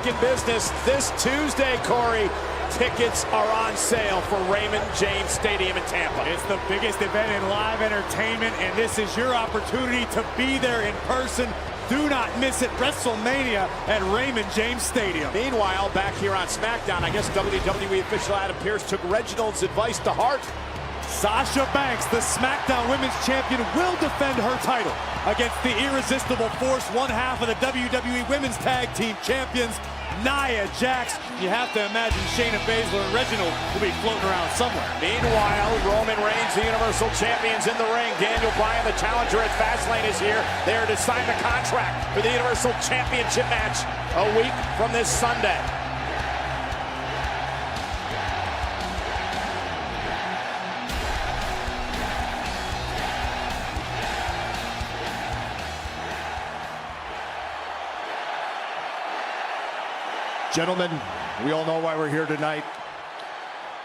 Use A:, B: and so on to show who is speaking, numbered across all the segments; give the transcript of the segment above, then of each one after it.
A: back in business this Tuesday, Corey. Tickets are on sale for Raymond James Stadium in Tampa.
B: It's the biggest event in live entertainment, and this is your opportunity to be there in person. Do not miss it. WrestleMania at Raymond James Stadium.
A: Meanwhile, back here on SmackDown, I guess WWE official Adam Pearce took Reginald's advice to heart.
B: Sasha Banks, the SmackDown Women's Champion, will defend her title against the irresistible force, one half of the WWE Women's Tag Team Champions, Nia Jax. You have to imagine Shayna Baszler and Reginald will be floating around somewhere.
A: Meanwhile, Roman Reigns, the Universal Champion's in the ring. Daniel Bryan, the challenger at Fastlane, is here. They are to sign the contract for the Universal Championship match a week from this Sunday.
C: Gentlemen, we all know why we're here tonight.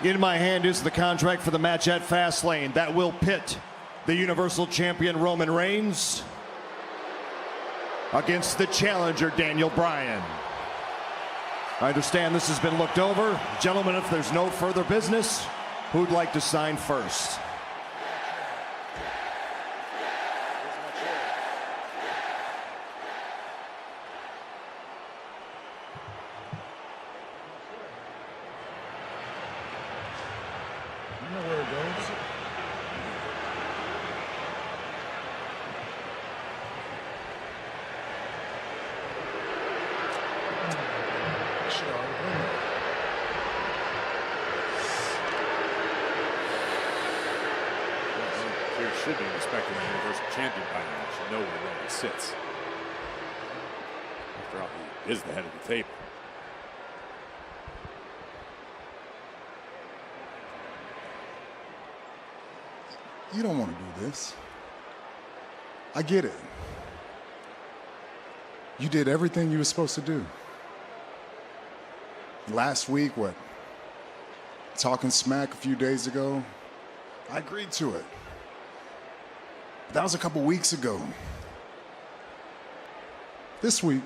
C: In my hand is the contract for the match at Fastlane that will pit the Universal Champion Roman Reigns against the challenger Daniel Bryan. I understand this has been looked over. Gentlemen, if there's no further business, who'd like to sign first?
D: You know where it goes?
E: You should be respecting the Universal Champion by now. You should know where Roman sits. After all, he is the head of the table.
D: You don't want to do this. I get it. You did everything you were supposed to do. Last week, talking smack a few days ago, I agreed to it. That was a couple weeks ago. This week,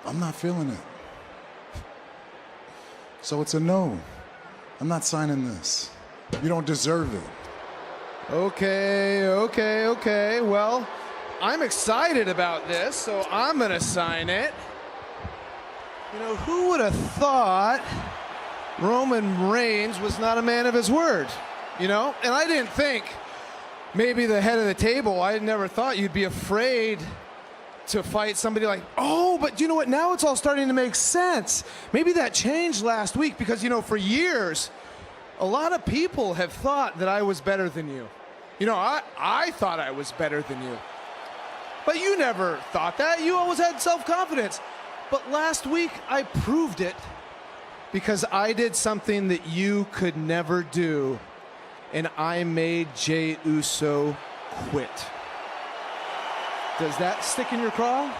D: I'm not feeling it. So it's a no. I'm not signing this. You don't deserve it.
F: Okay. Well, I'm excited about this, so I'm gonna sign it. You know, who would have thought Roman Reigns was not a man of his word? You know, and I didn't think maybe the head of the table, I never thought you'd be afraid to fight somebody like, oh, but you know what? Now it's all starting to make sense. Maybe that changed last week because, you know, for years, a lot of people have thought that I was better than you. You know, I thought I was better than you. But you never thought that. You always had self-confidence. But last week, I proved it because I did something that you could never do, and I made Jey Uso quit. Does that stick in your craw?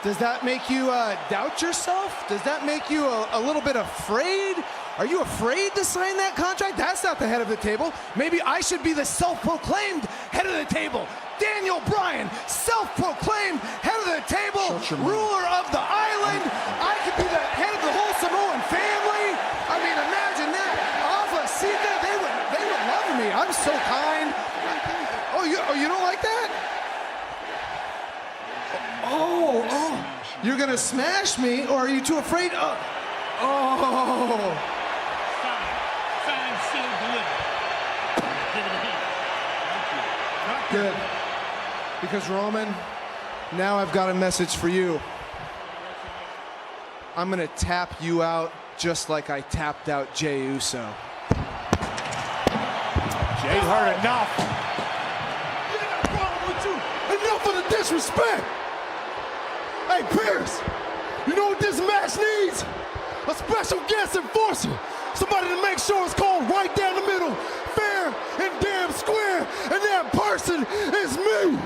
F: Does that make you doubt yourself? Does that make you a little bit afraid? Are you afraid to sign that contract? That's not the head of the table. Maybe I should be the self-proclaimed head of the table. Daniel Bryan, self-proclaimed head of the table, ruler of the island. I could be the head of the whole Samoan family. I mean, imagine that. Alpha, Sika, they would love me. I'm so kind. Oh, you don't like that? Oh, you're gonna smash me, or are you too afraid? Good. Because Roman, now I've got a message for you. I'm gonna tap you out just like I tapped out Jey Uso.
C: Jay's heard enough.
D: You got a problem with you. Enough of the disrespect. Hey, Pearce, you know what this match needs? A special guest enforcer. Somebody to make sure it's called right down the middle, fair and damn square, and that person is me.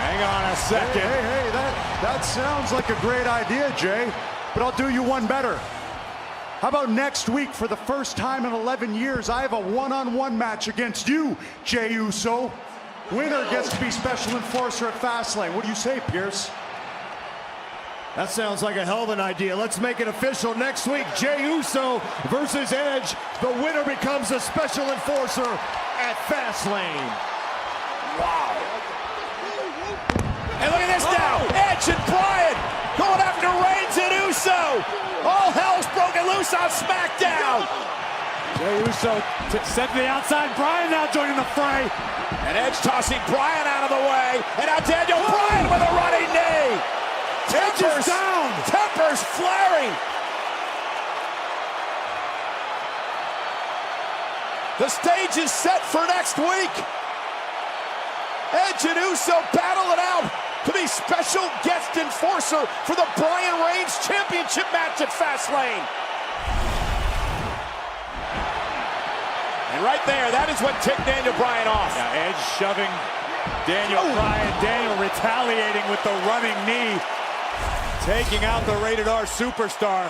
C: Hang on a second. Hey, that sounds like a great idea, Jay.
G: But I'll do you one better. How about next week, for the first time in 11 years, I have a one-on-one match against you, Jey Uso. Winner gets to be special enforcer at Fastlane. What do you say, Pierce?
C: That sounds like a hell of an idea. Let's make it official next week. Jey Uso versus Edge. The winner becomes a special enforcer at Fastlane.
A: Wow. And look at this now. Edge and Bryan going after Reigns and Uso. All hell's broken loose on SmackDown.
B: Jey Uso sent to the outside. Bryan now joining the fray.
A: And Edge tossing Bryan out of the way. And now Daniel Bryan with a running knee. Tempers
B: down.
A: Tempers flaring. The stage is set for next week. Edge and Uso battle it out to be special guest enforcer for the Bryan Reigns Championship match at Fastlane. And right there, that is what ticked Daniel Bryan off.
B: Yeah, Edge shoving Daniel Bryan. Daniel retaliating with the running knee. Taking out the Rated R superstar.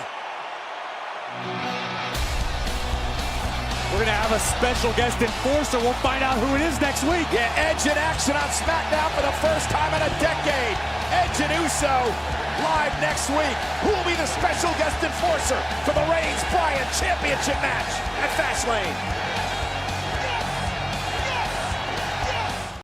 B: We're going to have a special guest enforcer. We'll find out who it is next week.
A: Yeah, Edge in action on SmackDown for the first time in a decade. Edge and Uso live next week. Who will be the special guest enforcer for the Reigns-Bryan Championship match at Fastlane?